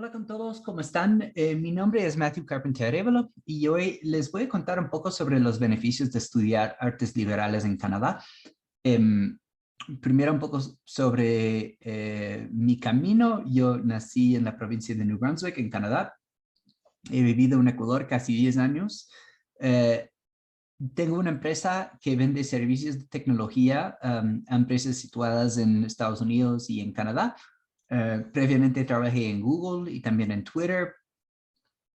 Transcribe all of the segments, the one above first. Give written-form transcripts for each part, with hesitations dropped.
Hola con todos, ¿cómo están? Mi nombre es Matthew Carpenter Arevalo y hoy les voy a contar un poco sobre los beneficios de estudiar artes liberales en Canadá. Em, Primero un poco sobre mi camino. Yo nací en la provincia de New Brunswick, en Canadá. He vivido en Ecuador casi 10 años. Eh, Tengo una empresa que vende servicios de tecnología a empresas situadas en Estados Unidos y en Canadá. Previamente trabajé en Google y también en Twitter,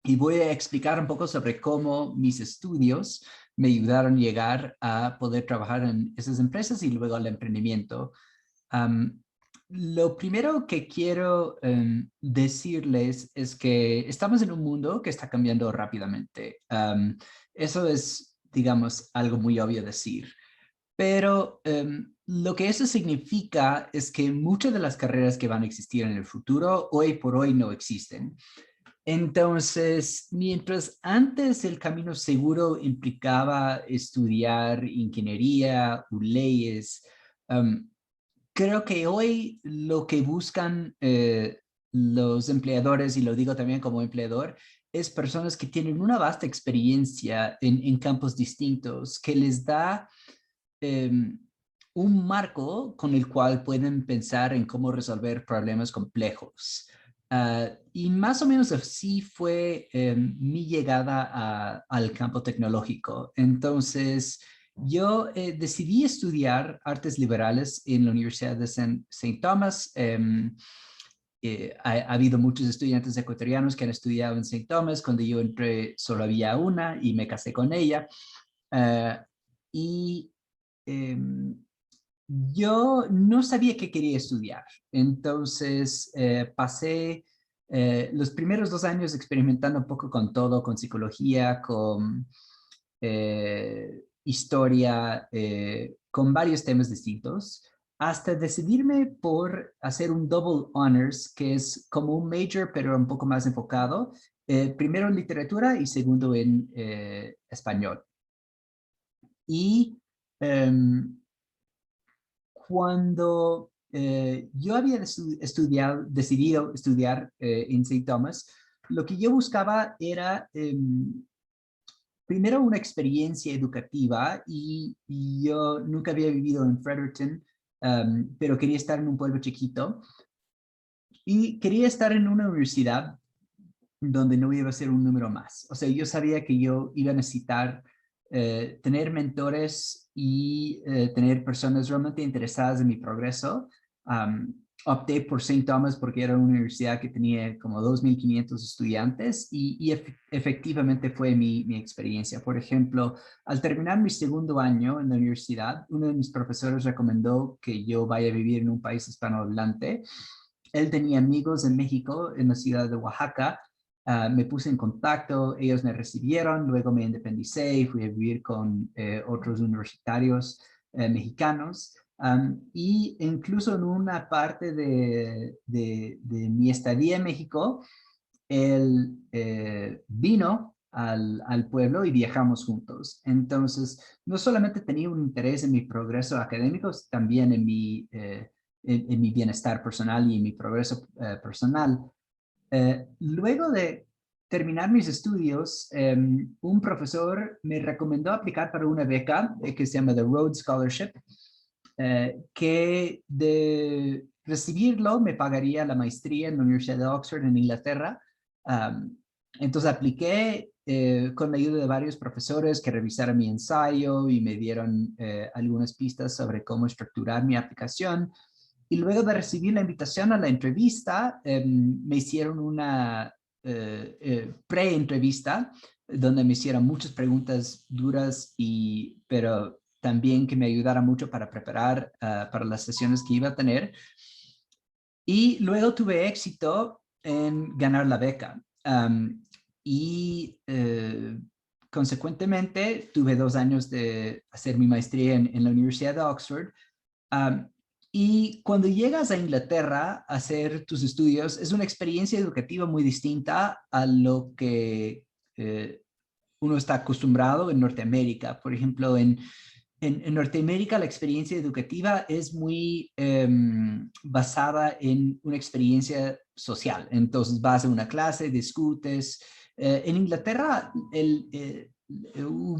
y voy a explicar un poco sobre cómo mis estudios me ayudaron a llegar a poder trabajar en esas empresas y luego al emprendimiento. Am, lo primero que quiero decirles es que estamos en un mundo que está cambiando rápidamente. Eso es, digamos, algo muy obvio decir. Pero lo que eso significa es que muchas de las carreras que van a existir en el futuro, hoy por hoy no existen. Entonces, mientras antes el camino seguro implicaba estudiar ingeniería o leyes, um, creo que hoy lo que buscan los empleadores, y lo digo también como empleador, es personas que tienen una vasta experiencia en campos distintos, que les da un marco con el cual pueden pensar en cómo resolver problemas complejos. Y más o menos así fue mi llegada al campo tecnológico. Entonces, yo decidí estudiar artes liberales en la Universidad de St. Thomas. Ha habido muchos estudiantes ecuatorianos que han estudiado en St. Thomas. Cuando yo entré, solo había una y me casé con ella. Uh, y yo no sabía qué quería estudiar. Entonces pasé los primeros 2 años experimentando un poco con todo, con psicología, con historia, con varios temas distintos, hasta decidirme por hacer un double honors, que es como un major, pero un poco más enfocado, primero en literatura y segundo en español. Y cuando yo había decidido estudiar en St. Thomas, lo que yo buscaba era primero una experiencia educativa, y yo nunca había vivido en Fredericton, pero quería estar en un pueblo chiquito y quería estar en una universidad donde no iba a ser un número más. O sea, yo sabía que yo iba a necesitar tener mentores y tener personas realmente interesadas en mi progreso. Opté por St. Thomas porque era una universidad que tenía como 2.500 estudiantes y efectivamente fue mi experiencia. Por ejemplo, al terminar mi segundo año en la universidad, uno de mis profesores recomendó que yo vaya a vivir en un país hispanohablante. Él tenía amigos en México, en la ciudad de Oaxaca. Me puse en contacto, ellos me recibieron, luego me independicé y fui a vivir con otros universitarios mexicanos. Y incluso en una parte de mi estadía en México, él vino al pueblo y viajamos juntos. Entonces, no solamente tenía un interés en mi progreso académico, también en mi bienestar personal y en mi progreso personal. Luego de terminar mis estudios, un profesor me recomendó aplicar para una beca que se llama The Rhodes Scholarship, que de recibirlo me pagaría la maestría en la Universidad de Oxford en Inglaterra. Um, entonces apliqué con la ayuda de varios profesores que revisaron mi ensayo y me dieron algunas pistas sobre cómo estructurar mi aplicación. Y luego de recibir la invitación a la entrevista, me hicieron una pre-entrevista donde me hicieron muchas preguntas duras, pero también que me ayudara mucho para preparar para las sesiones que iba a tener. Y luego tuve éxito en ganar la beca. Y consecuentemente tuve 2 años de hacer mi maestría en la Universidad de Oxford. Um, y cuando llegas a Inglaterra a hacer tus estudios, es una experiencia educativa muy distinta a lo que uno está acostumbrado en Norteamérica. Por ejemplo, en Norteamérica la experiencia educativa es muy basada en una experiencia social. Entonces vas a una clase, discutes. En Inglaterra,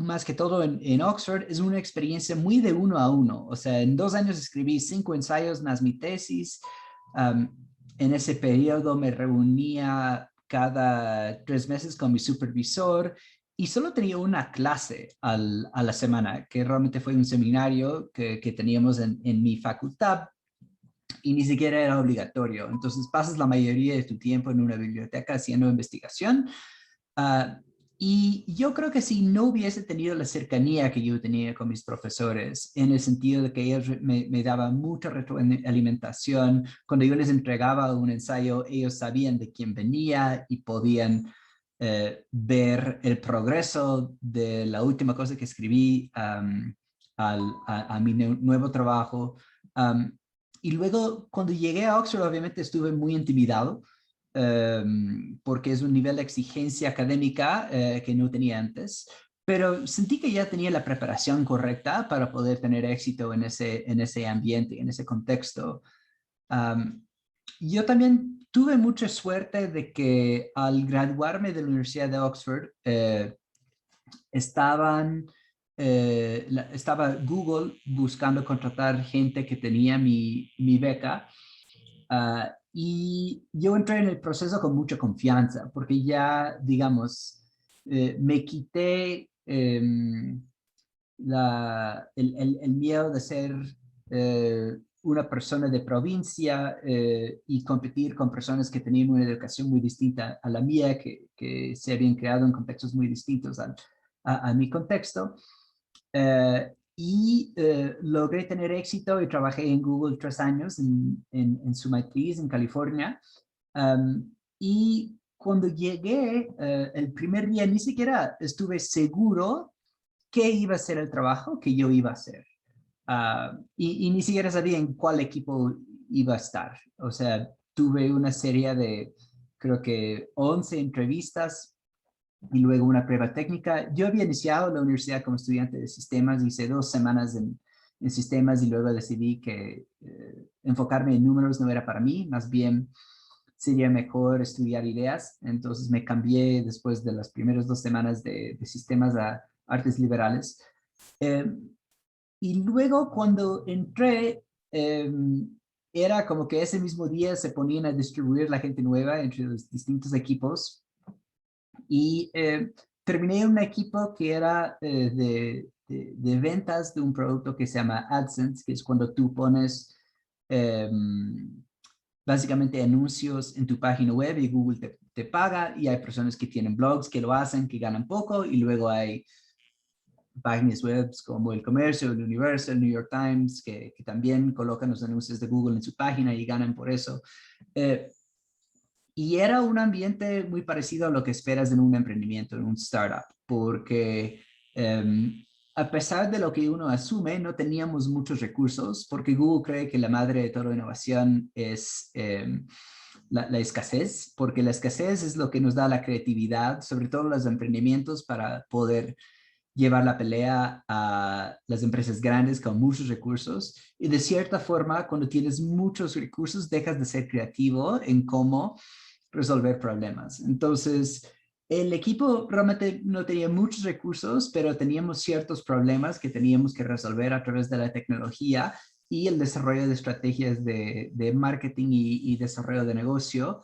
más que todo en Oxford, es una experiencia muy de uno a uno. O sea, en 2 años escribí 5 ensayos más mi tesis. Um, en ese periodo me reunía cada 3 meses con mi supervisor y solo tenía una clase a la semana, que realmente fue un seminario que teníamos en mi facultad y ni siquiera era obligatorio. Entonces pasas la mayoría de tu tiempo en una biblioteca haciendo investigación. Uh, y yo creo que si no hubiese tenido la cercanía que yo tenía con mis profesores, en el sentido de que ellos me daban mucha retroalimentación, cuando yo les entregaba un ensayo, ellos sabían de quién venía y podían ver el progreso de la última cosa que escribí a mi nuevo trabajo. Um, y luego, cuando llegué a Oxford, obviamente estuve muy intimidado porque es un nivel de exigencia académica que no tenía antes, pero sentí que ya tenía la preparación correcta para poder tener éxito en ese ambiente, en ese contexto. Um, yo también tuve mucha suerte de que al graduarme de la Universidad de Oxford, estaba Google buscando contratar gente que tenía mi beca. Y yo entré en el proceso con mucha confianza, porque ya, digamos, me quité el miedo de ser una persona de provincia y competir con personas que tenían una educación muy distinta a la mía, que se habían creado en contextos muy distintos a mi contexto. Logré tener éxito y trabajé en Google 3 años en su matriz en California. Y cuando llegué, el primer día ni siquiera estuve seguro qué iba a ser el trabajo que yo iba a hacer. Y ni siquiera sabía en cuál equipo iba a estar. O sea, tuve una serie de, creo que 11 entrevistas y luego una prueba técnica. Yo había iniciado la universidad como estudiante de sistemas, hice 2 semanas en sistemas y luego decidí que enfocarme en números no era para mí, más bien sería mejor estudiar ideas. Entonces me cambié después de las primeras 2 semanas de sistemas a artes liberales. Eh, y luego cuando entré, eh, era como que ese mismo día se ponían a distribuir la gente nueva entre los distintos equipos y terminé en un equipo que era de ventas de un producto que se llama AdSense, que es cuando tú pones eh, básicamente anuncios en tu página web y Google te paga, y hay personas que tienen blogs que lo hacen, que ganan poco, y luego hay páginas web como El Comercio, El Universal, el New York Times, que también colocan los anuncios de Google en su página y ganan por eso. Y era un ambiente muy parecido a lo que esperas en un emprendimiento, en un startup, porque a pesar de lo que uno asume, no teníamos muchos recursos, porque Google cree que la madre de toda innovación es la escasez, porque la escasez es lo que nos da la creatividad, sobre todo los emprendimientos, para poder llevar la pelea a las empresas grandes con muchos recursos. Y de cierta forma, cuando tienes muchos recursos, dejas de ser creativo en cómo resolver problemas. Entonces, el equipo realmente no tenía muchos recursos, pero teníamos ciertos problemas que teníamos que resolver a través de la tecnología y el desarrollo de estrategias de marketing y desarrollo de negocio.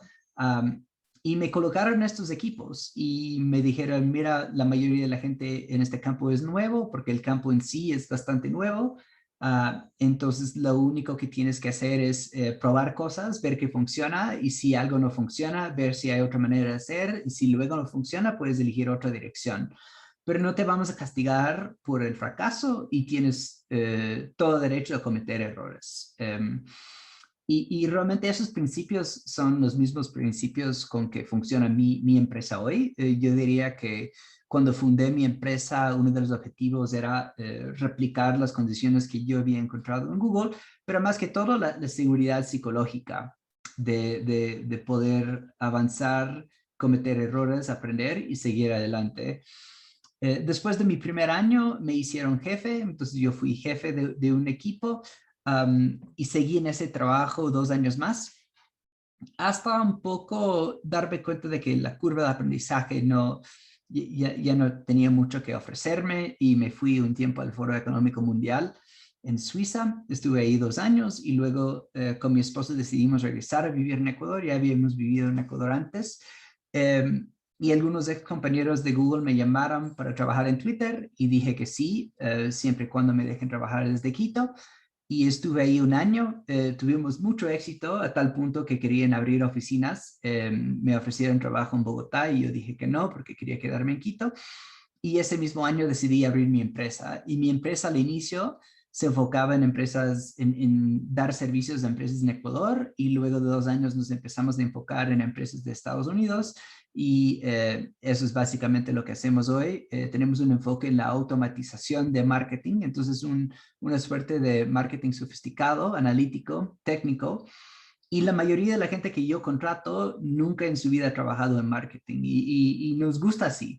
Y me colocaron en estos equipos y me dijeron, mira, la mayoría de la gente en este campo es nuevo, porque el campo en sí es bastante nuevo. Entonces, lo único que tienes que hacer es probar cosas, ver qué funciona, y si algo no funciona, ver si hay otra manera de hacer, y si luego no funciona, puedes elegir otra dirección. Pero no te vamos a castigar por el fracaso y tienes todo derecho a cometer errores. Y realmente esos principios son los mismos principios con que funciona mi empresa hoy. Yo diría que cuando fundé mi empresa, uno de los objetivos era replicar las condiciones que yo había encontrado en Google, pero más que todo la seguridad psicológica de poder avanzar, cometer errores, aprender y seguir adelante. Después de mi primer año me hicieron jefe, entonces yo fui jefe de un equipo y seguí en ese trabajo 2 años más. hasta un poco darme cuenta de que la curva de aprendizaje ya no tenía mucho que ofrecerme y me fui un tiempo al Foro Económico Mundial en Suiza. Estuve ahí 2 años y luego con mi esposo decidimos regresar a vivir en Ecuador. Ya habíamos vivido en Ecuador antes. Y algunos ex compañeros de Google me llamaron para trabajar en Twitter y dije que sí, siempre y cuando me dejen trabajar desde Quito. Y estuve ahí 1 año, tuvimos mucho éxito a tal punto que querían abrir oficinas, me ofrecieron trabajo en Bogotá y yo dije que no porque quería quedarme en Quito. Y ese mismo año decidí abrir mi empresa y mi empresa al inicio se enfocaba en empresas, en dar servicios a empresas en Ecuador y luego de 2 años nos empezamos a enfocar en empresas de Estados Unidos y eso es básicamente lo que hacemos hoy. Tenemos un enfoque en la automatización de marketing, entonces una suerte de marketing sofisticado, analítico, técnico. Y la mayoría de la gente que yo contrato nunca en su vida ha trabajado en marketing y nos gusta así,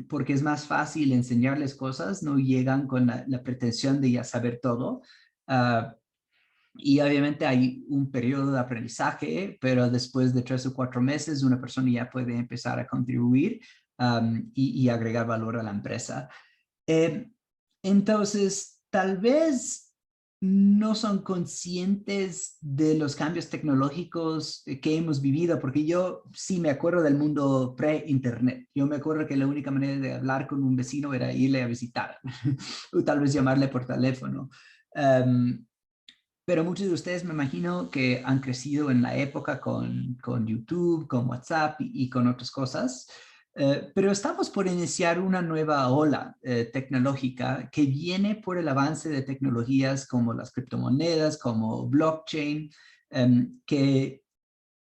porque es más fácil enseñarles cosas, no llegan con la pretensión de ya saber todo. Ah, y obviamente hay un periodo de aprendizaje, pero después de 3 o 4 meses una persona ya puede empezar a contribuir y agregar valor a la empresa. Eh, entonces, tal vez no son conscientes de los cambios tecnológicos que hemos vivido, porque yo sí me acuerdo del mundo pre-internet. Yo me acuerdo que la única manera de hablar con un vecino era irle a visitar o tal vez llamarle por teléfono. Um, pero muchos de ustedes me imagino que han crecido en la época con YouTube, con WhatsApp y con otras cosas. Pero estamos por iniciar una nueva ola tecnológica que viene por el avance de tecnologías como las criptomonedas, como blockchain, que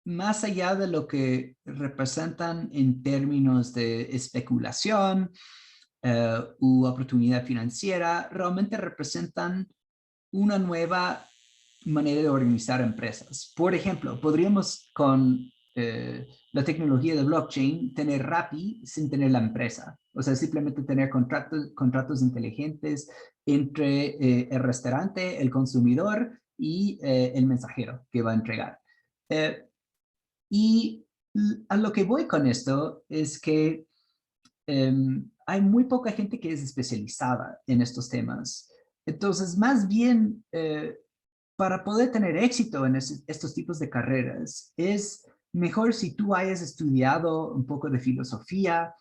más allá de lo que representan en términos de especulación u oportunidad financiera, realmente representan una nueva manera de organizar empresas. Por ejemplo, podríamos con la tecnología de blockchain tener Rappi sin tener la empresa. O sea, simplemente tener contratos inteligentes entre el restaurante, el consumidor y el mensajero que va a entregar. Eh, y a lo que voy con esto es que hay muy poca gente que es especializada en estos temas. Entonces, más bien, para poder tener éxito en estos tipos de carreras, es mejor si tú hayas estudiado un poco de filosofía,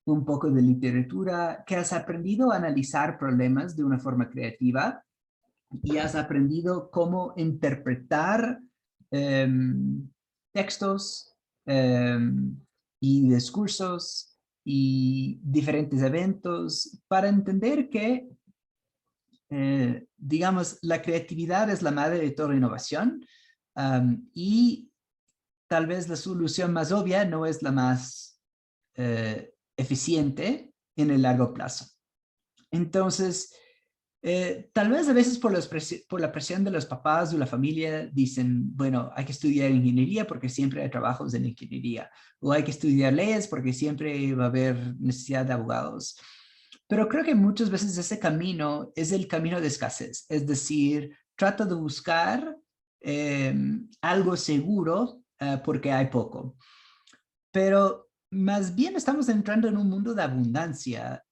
un poco de literatura, que has aprendido a analizar problemas de una forma creativa y has aprendido cómo interpretar textos y discursos y diferentes eventos para entender que digamos, la creatividad es la madre de toda innovación y tal vez la solución más obvia no es la más eficiente en el largo plazo. Entonces, tal vez a veces por la presión de los papás o la familia dicen, bueno, hay que estudiar ingeniería porque siempre hay trabajos en ingeniería, o hay que estudiar leyes porque siempre va a haber necesidad de abogados. Pero creo que muchas veces ese camino es el camino de escasez, es decir, trata de buscar algo seguro porque hay poco. Pero más bien estamos entrando en un mundo de abundancia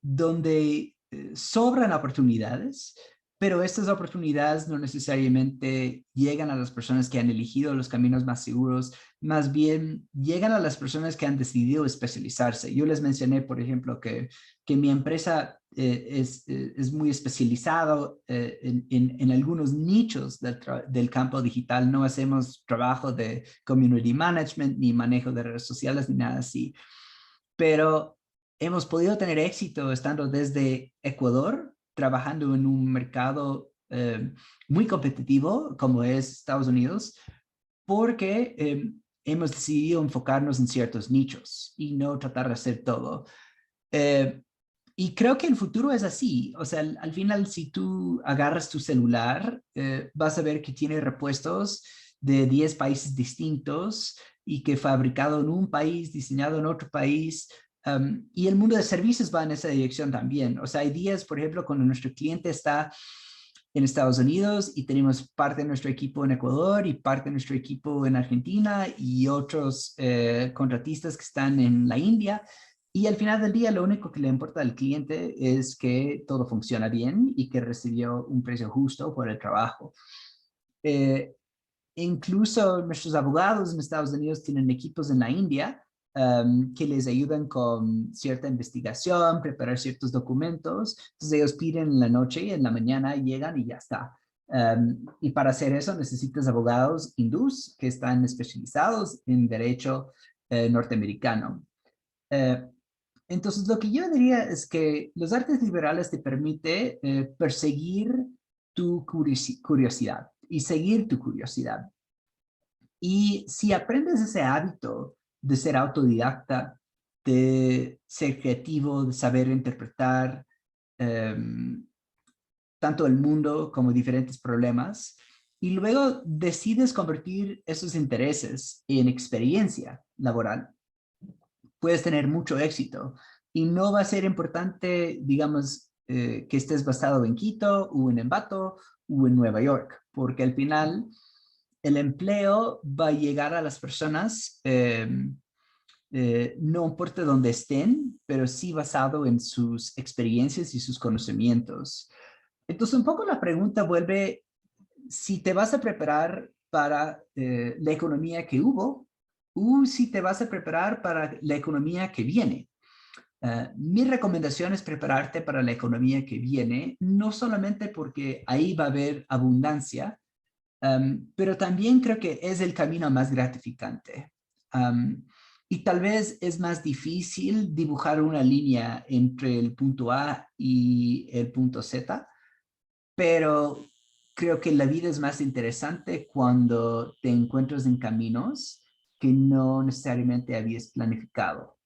donde sobran oportunidades, pero estas oportunidades no necesariamente llegan a las personas que han elegido los caminos más seguros, más bien llegan a las personas que han decidido especializarse. Yo les mencioné, por ejemplo, que mi empresa es muy especializado en algunos nichos del campo digital. No hacemos trabajo de community management, ni manejo de redes sociales, ni nada así. Pero hemos podido tener éxito estando desde Ecuador, trabajando en un mercado muy competitivo como es Estados Unidos, porque hemos decidido enfocarnos en ciertos nichos y no tratar de hacer todo. Eh, y creo que el futuro es así. O sea, al final, si tú agarras tu celular, vas a ver que tiene repuestos de 10 países distintos y que fabricado en un país, diseñado en otro país. Y el mundo de servicios va en esa dirección también. O sea, hay días, por ejemplo, cuando nuestro cliente está en Estados Unidos y tenemos parte de nuestro equipo en Ecuador y parte de nuestro equipo en Argentina y otros contratistas que están en la India. Y al final del día, lo único que le importa al cliente es que todo funciona bien y que recibió un precio justo por el trabajo. Eh, Incluso nuestros abogados en Estados Unidos tienen equipos en la India que les ayudan con cierta investigación, preparar ciertos documentos. Entonces ellos piden en la noche y en la mañana llegan y ya está. Y para hacer eso necesitas abogados hindús que están especializados en derecho norteamericano. Eh, entonces, lo que yo diría es que los artes liberales te permite perseguir tu curiosidad y seguir tu curiosidad. Y si aprendes ese hábito de ser autodidacta, de ser creativo, de saber interpretar tanto el mundo como diferentes problemas, y luego decides convertir esos intereses en experiencia laboral, puedes tener mucho éxito. Y no va a ser importante, digamos, que estés basado en Quito o en Ambato o en Nueva York, porque al final el empleo va a llegar a las personas, no importa dónde estén, pero sí basado en sus experiencias y sus conocimientos. Entonces, un poco la pregunta vuelve, si te vas a preparar para la economía que hubo, o si te vas a preparar para la economía que viene. Mi recomendación es prepararte para la economía que viene, no solamente porque ahí va a haber abundancia, pero también creo que es el camino más gratificante. Y tal vez es más difícil dibujar una línea entre el punto A y el punto Z, pero creo que la vida es más interesante cuando te encuentras en caminos que no necesariamente habías planificado.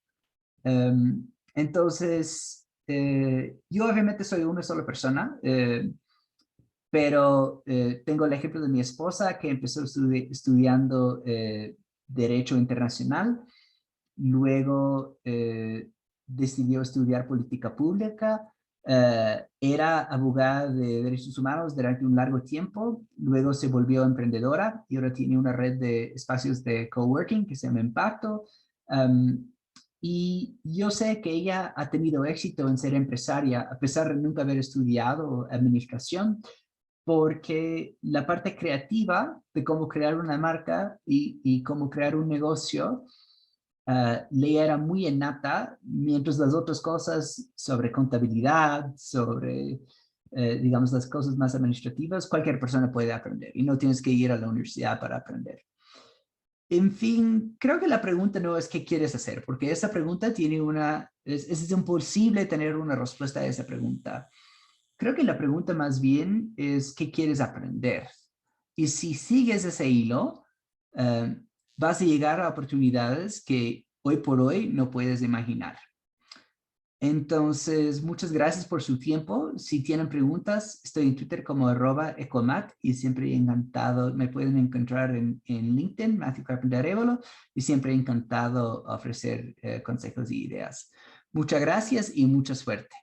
Entonces, yo obviamente soy una sola persona, pero tengo el ejemplo de mi esposa que empezó estudiando Derecho Internacional, luego decidió estudiar Política Pública, era abogada de derechos humanos durante un largo tiempo, luego se volvió emprendedora y ahora tiene una red de espacios de coworking que se llama Impacto. Y yo sé que ella ha tenido éxito en ser empresaria a pesar de nunca haber estudiado administración, porque la parte creativa de cómo crear una marca y cómo crear un negocio le era muy innata, mientras las otras cosas sobre contabilidad, sobre, digamos, las cosas más administrativas, cualquier persona puede aprender y no tienes que ir a la universidad para aprender. En fin, creo que la pregunta no es qué quieres hacer, porque esa pregunta tiene es imposible tener una respuesta a esa pregunta. Creo que la pregunta más bien es qué quieres aprender. Y si sigues ese hilo, vas a llegar a oportunidades que hoy por hoy no puedes imaginar. Entonces, muchas gracias por su tiempo. Si tienen preguntas, estoy en Twitter como @ecomat y siempre encantado, me pueden encontrar en LinkedIn, Matthew Carpenter Arevalo, y siempre encantado ofrecer consejos y ideas. Muchas gracias y mucha suerte.